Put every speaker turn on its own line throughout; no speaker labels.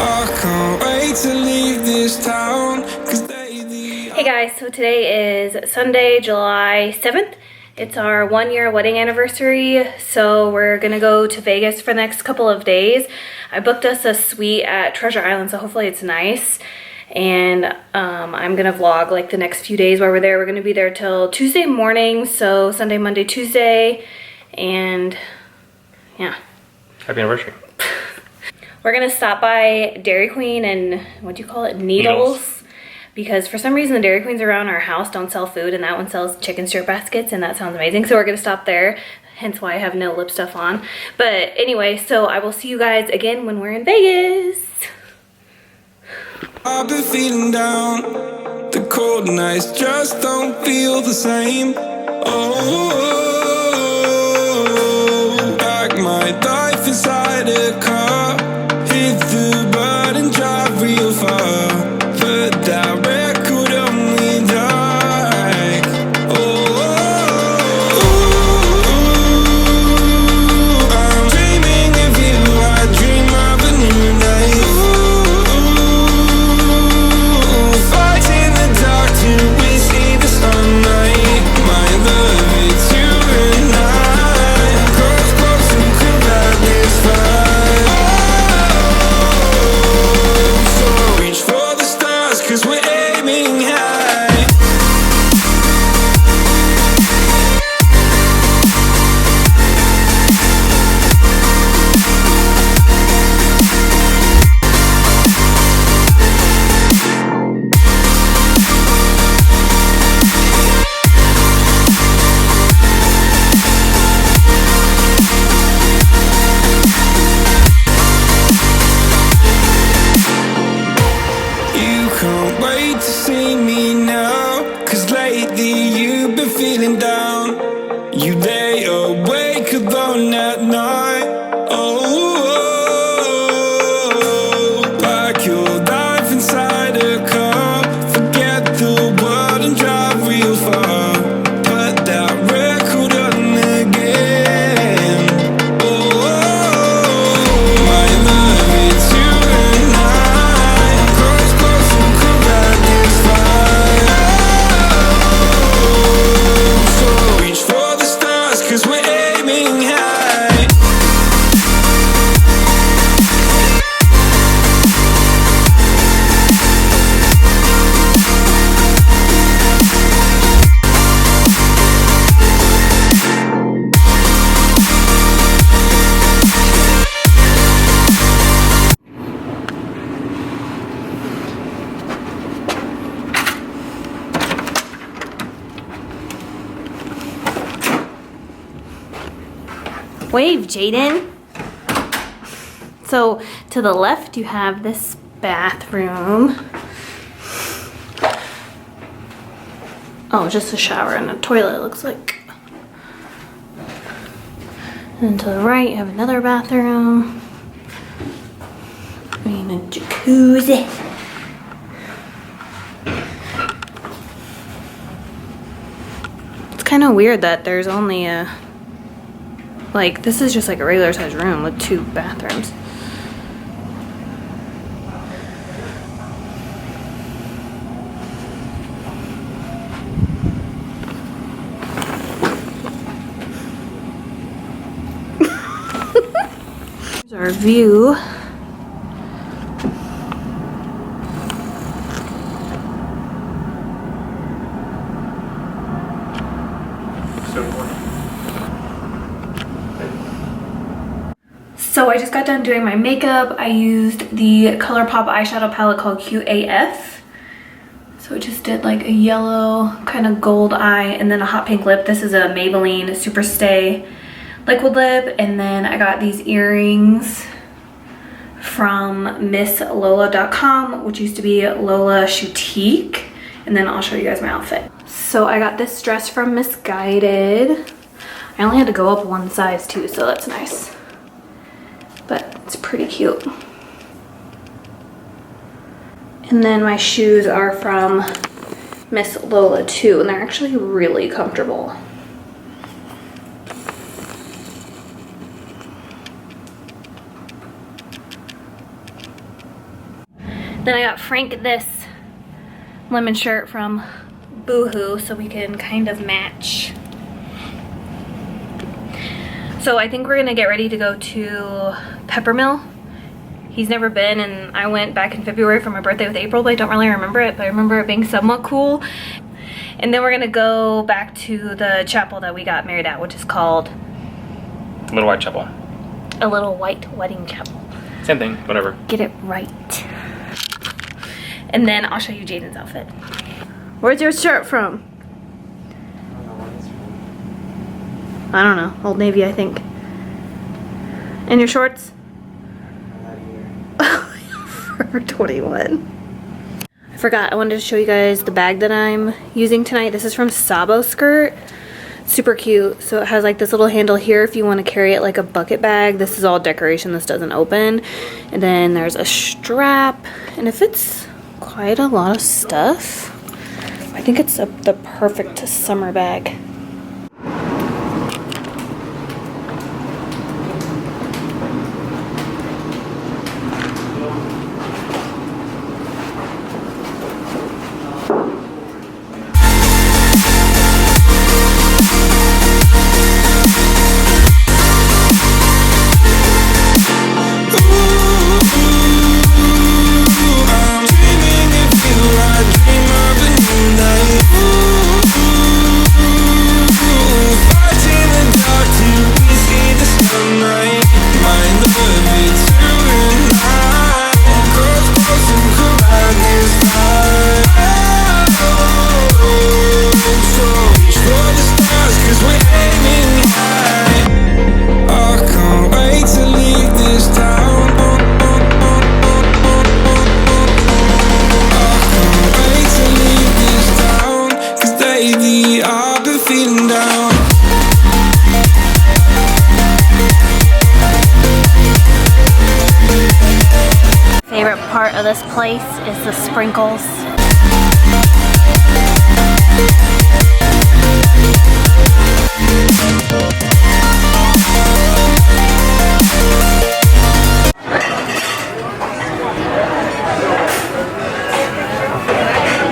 I can't wait to leave this town, 'cause
Hey guys, so today is Sunday, July 7th. It's our 1-year wedding anniversary, so we're gonna go to Vegas for the next couple of days. I booked us a suite at Treasure Island, so hopefully it's nice. And I'm gonna vlog like the next few days while we're there. We're gonna be there till Tuesday morning, so Sunday, Monday, Tuesday, and yeah.
Happy anniversary.
We're gonna stop by Dairy Queen and, what do you call it, Needles. Because for some reason the Dairy Queens around our house don't sell food, and that one sells chicken strip baskets, and that sounds amazing. So we're gonna stop there, hence why I have no lip stuff on. But anyway, so I will see you guys again when we're in Vegas.
I've been feeling down. The cold nights just don't feel the same. Oh, like my life inside a car. Hit the button, drive real far. But that record only like, I'm dreaming of you. I dream of a new night. Fight in the dark till we see the sunlight. My love, it's you and I. Close, close, and could have this fight. So reach for the stars, 'cause we're aiming high. You can't wait to see me now, 'cause lately you've been feeling down. You lay awake alone at night. Oh, like your life inside a car. Forget the world and drive real far. Put that record on again. Oh, my love, it's you and I. Close, close, and could have this fight. So reach for the stars, 'cause we're aiming high.
Wave, Jaden. So to the left you have this bathroom. Oh, just a shower and a toilet, it looks like. And to the right you have another bathroom. And a jacuzzi. It's kind of weird that there's only a, like, this is just like a regular sized room with 2 bathrooms. Here's our view. So I just got done doing my makeup. I used the ColourPop eyeshadow palette called QAF. So I just did like a yellow kind of gold eye and then a hot pink lip. This is a Maybelline Superstay liquid lip. And then I got these earrings from MissLola.com, which used to be Lola Choutique. And then I'll show you guys my outfit. So I got this dress from Missguided. I only had to go up 1 size too, so that's nice. But it's pretty cute. And then my shoes are from Miss Lola too, and they're actually really comfortable. Then I got Frank this lemon shirt from Boohoo so we can kind of match. So I think we're gonna get ready to go to Peppermill. He's never been, and I went back in February for my birthday with April, but I don't really remember it, but I remember it being somewhat cool. And then we're gonna go back to the chapel that we got married at, which is called
Little White Chapel.
A Little White Wedding Chapel.
Same thing, whatever.
Get it right. And then I'll show you Jaden's outfit. Where's your shirt from? I don't know. Old Navy, I think. And your shorts? Forever 21. I forgot. I wanted to show you guys the bag that I'm using tonight. This is from Sabo Skirt. Super cute. So it has like this little handle here if you want to carry it like a bucket bag. This is all decoration. This doesn't open. And then there's a strap. And it fits quite a lot of stuff. I think it's the perfect summer bag. Favorite part of this place is the sprinkles.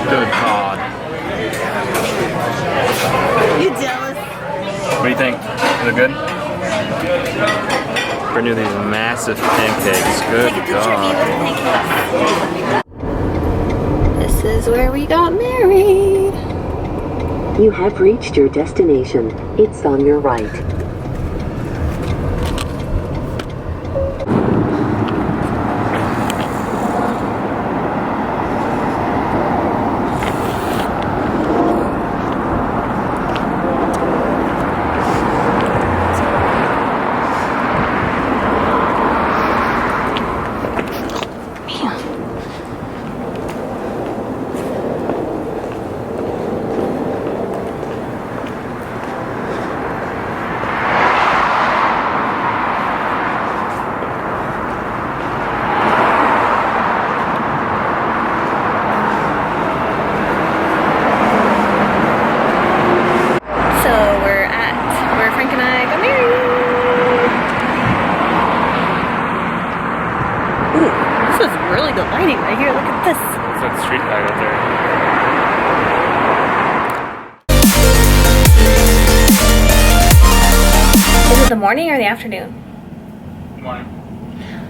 Good God.
You jealous?
What do you think? Is it good? Brittany with these massive pancakes. Good God.
This is where we got married.
You have reached your destination. It's on your right.
The lighting right here, look at this.
It's like street light out there.
Is it the morning or the afternoon?
Morning.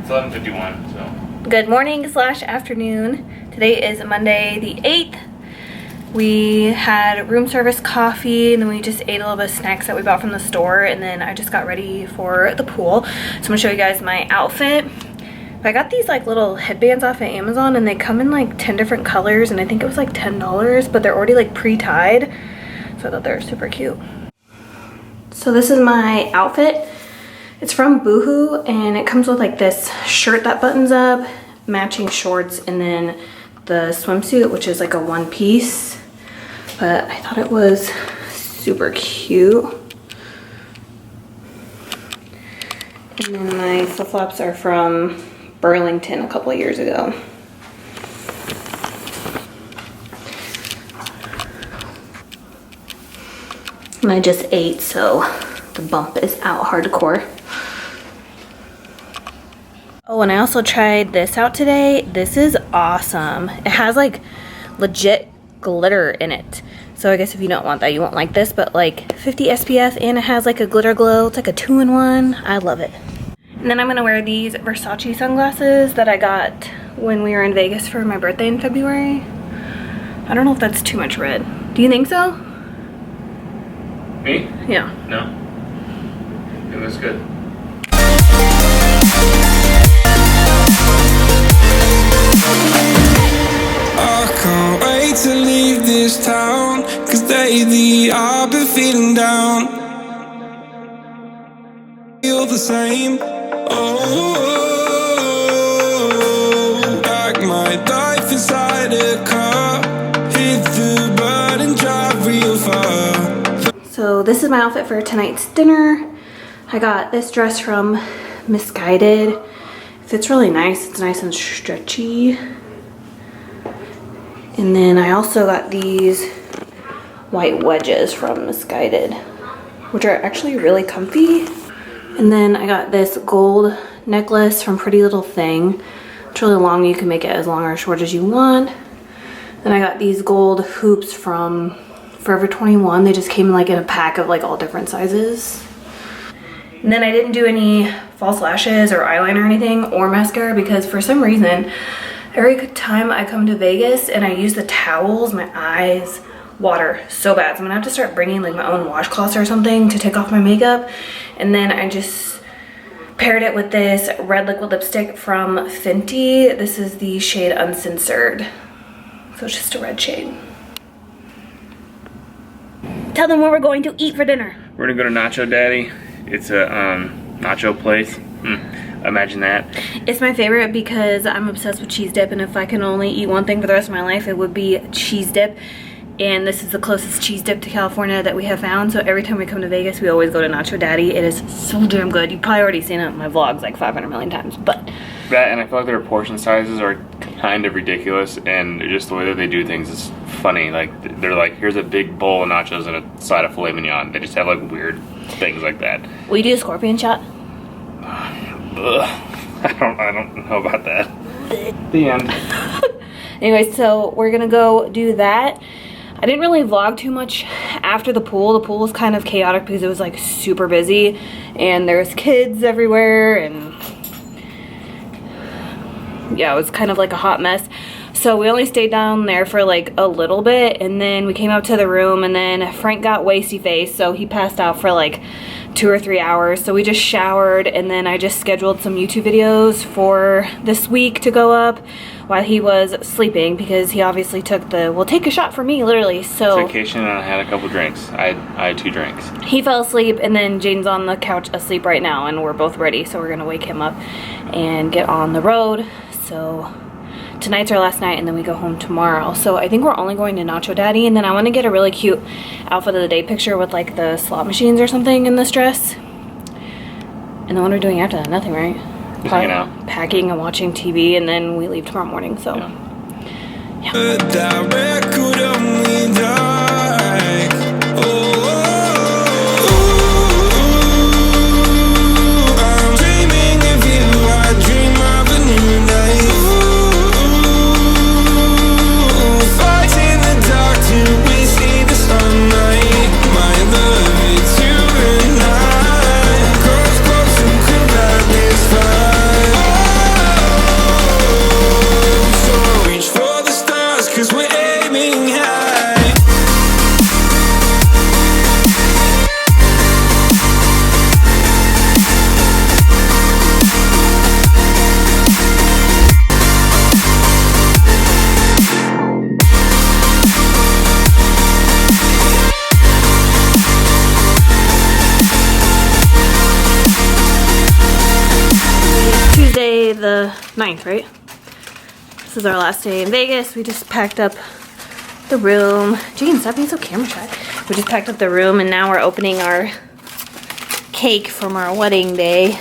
It's 11:51, so.
Good morning / afternoon. Today is Monday the 8th. We had room service coffee, and then we just ate a little bit of snacks that we bought from the store, and then I just got ready for the pool. So I'm gonna show you guys my outfit. I got these like little headbands off of Amazon, and they come in like 10 different colors, and I think it was like $10, but they're already like pre-tied. So I thought they were super cute. So this is my outfit. It's from Boohoo, and it comes with like this shirt that buttons up, matching shorts, and then the swimsuit, which is like a one piece. But I thought it was super cute. And then my flip-flops are from Burlington a couple of years ago. And I just ate, so the bump is out hardcore. Oh, and I also tried this out today. This is awesome. It has like legit glitter in it. So I guess if you don't want that, you won't like this, but like 50 SPF, and it has like a glitter glow. It's like a 2-in-1. I love it. And then I'm gonna wear these Versace sunglasses that I got when we were in Vegas for my birthday in February. I don't know if that's too much red. Do you think so?
Me?
Yeah.
No. It looks good.
I can't wait to leave this town, 'cause lately I've been feeling down. Feel the same. Oh, like my life inside a car. Hit the button, drive real far.
So this is my outfit for tonight's dinner. I got this dress from Misguided. It fits really nice. It's nice and stretchy. And then I also got these white wedges from Misguided, which are actually really comfy. And then I got this gold necklace from Pretty Little Thing. It's really long. You can make it as long or short as you want. Then I got these gold hoops from Forever 21. They just came like in a pack of like all different sizes. And then I didn't do any false lashes or eyeliner or anything or mascara because for some reason, every time I come to Vegas and I use the towels, my eyes water so bad. So I'm gonna have to start bringing like my own washcloths or something to take off my makeup. And then I just paired it with this red liquid lipstick from Fenty. This is the shade Uncensored. So it's just a red shade. Tell them what we're going to eat for dinner.
We're gonna go to Nacho Daddy. It's a nacho place. Imagine that.
It's my favorite because I'm obsessed with cheese dip, and if I can only eat one thing for the rest of my life, it would be cheese dip. And this is the closest cheese dip to California that we have found. So every time we come to Vegas, we always go to Nacho Daddy. It is so damn good. You've probably already seen it in my vlogs like 500 million times, but.
That, and I feel like their portion sizes are kind of ridiculous, and just the way that they do things is funny. Like, they're like, here's a big bowl of nachos and a side of filet mignon. They just have like weird things like that.
Will you do a scorpion shot?
Ugh. I don't know about that. The end.
Anyway, so we're gonna go do that. I didn't really vlog too much after the pool. The pool was kind of chaotic because it was like super busy and there's kids everywhere, and yeah, it was kind of like a hot mess. So we only stayed down there for like a little bit, and then we came up to the room, and then Frank got wasty face, so he passed out for like 2 or 3 hours. So we just showered, and then I just scheduled some YouTube videos for this week to go up while he was sleeping, because he obviously took the, well, take a shot for me, literally. So
Vacation, and I had a couple drinks. I had 2 drinks.
he fell asleep, and then Jane's on the couch asleep right now, and we're both ready. So we're gonna wake him up and get on the road. So tonight's our last night, and then we go home tomorrow. So I think we're only going to Nacho Daddy, and then I want to get a really cute outfit of the day picture with like the slot machines or something in this dress. And then what are we doing after that? Nothing, right?
Just hanging out.
Packing and watching TV, and then we leave tomorrow morning. So
Yeah.
But that record only like, I'm dreaming of you, I dream of a new night. Fight in the dark till we see the sunlight. My love, it's you and I. Close, close, who could light this fire? So reach for the stars, 'cause we're aiming high.
Tuesday the 9th, right? This is our last day in Vegas. We just packed up the room. Jane, stop being so camera shy. We just packed up the room, and now we're opening our cake from our wedding day.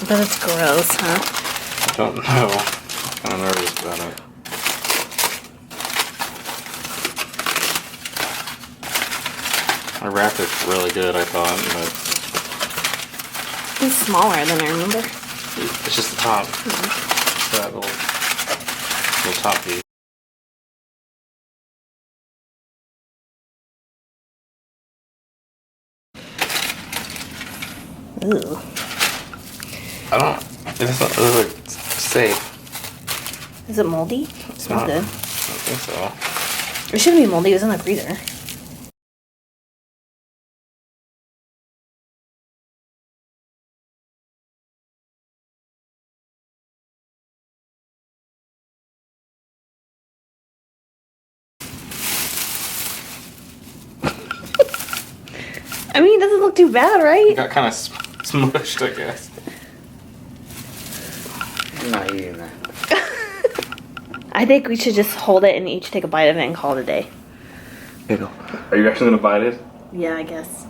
But it's gross, huh?
I don't know. I'm kind of nervous about it. I wrapped it really good, I thought, but
It's smaller than I remember.
it's just the top. That little top piece.
Ooh.
I don't. It doesn't look safe.
Is it moldy? It smells good.
I don't think so.
It shouldn't be moldy. It was in the freezer. I mean, it doesn't look too bad, right?
It got kind of smushed, I guess.
I'm not eating that.
I think we should just hold it and each take a bite of it and call it a day.
Pickle.
Are you actually gonna bite it?
Yeah, I guess.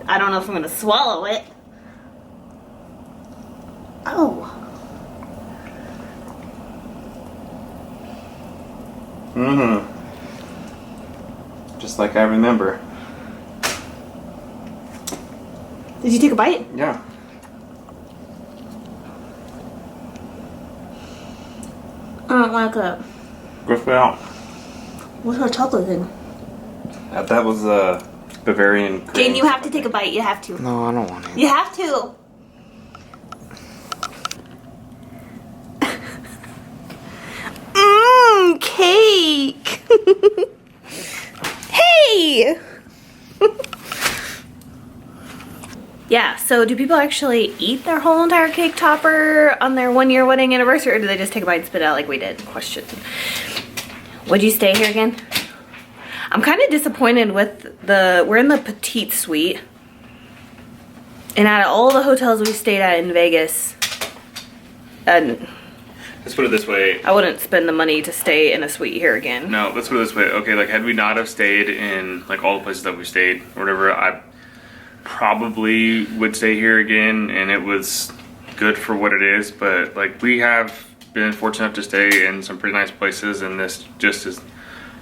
I don't know if I'm gonna swallow it. Oh.
Mm-hmm. Just like I remember.
Did you take a bite?
Yeah.
I don't like it.
Go spit out.
What's that chocolate thing?
That was Bavarian cream.
Jane, you have to take a bite. You have to.
No, I don't want it.
You have to. Mmm, cake. Hey. Yeah, so do people actually eat their whole entire cake topper on their 1-year wedding anniversary, or do they just take a bite and spit it out like we did? Question. Would you stay here again? I'm kind of disappointed with we're in the Petite suite. And out of all the hotels we stayed at in Vegas, and
Let's put it this way.
I wouldn't spend the money to stay in a suite here again.
No, let's put it this way. Okay, like had we not have stayed in like all the places that we stayed or whatever, I probably would stay here again, and it was good for what it is. But like we have been fortunate enough to stay in some pretty nice places, and this just is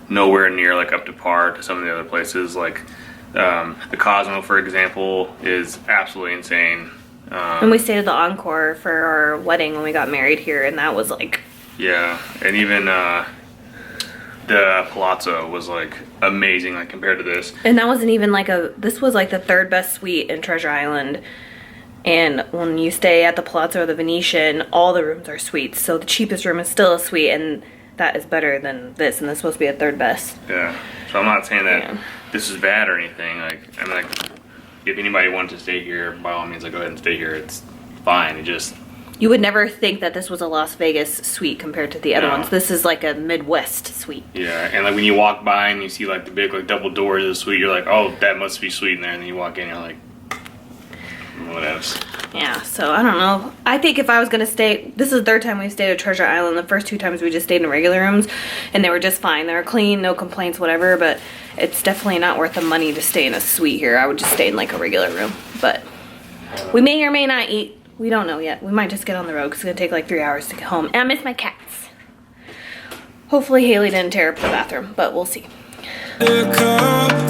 nowhere near like up to par to some of the other places. Like the Cosmo, for example, is absolutely insane.
And we stayed at the Encore for our wedding when we got married here, and that was like...
Yeah, and even the Palazzo was like amazing, like compared to this.
And that wasn't even like this was like the 3rd best suite in Treasure Island. And when you stay at the Palazzo or the Venetian, all the rooms are suites. So the cheapest room is still a suite, and that is better than this, and this is supposed to be a 3rd best.
Yeah, so I'm not saying that
Yeah.
this is bad or anything. Like, I mean, like, if anybody wanted to stay here, by all means, like, go ahead and stay here. It's fine. It just...
You would never think that this was a Las Vegas suite compared to the other
No.
ones. This is like a Midwest suite.
Yeah, and like when you walk by and you see like the big like double doors of the suite, you're like, oh, that must be sweet in there. And then you walk in, you're like, what else?
Yeah, so I don't know. I think if I was gonna stay, this is the 3rd time we've stayed at Treasure Island. The first 2 times we just stayed in regular rooms, and they were just fine. They were clean, no complaints, whatever. But it's definitely not worth the money to stay in a suite here. I would just stay in like a regular room. But we may or may not eat. We don't know yet. We might just get on the road because it's gonna take like 3 hours to get home. And I miss my cats. Hopefully Haley didn't tear up the bathroom, but we'll see.
The car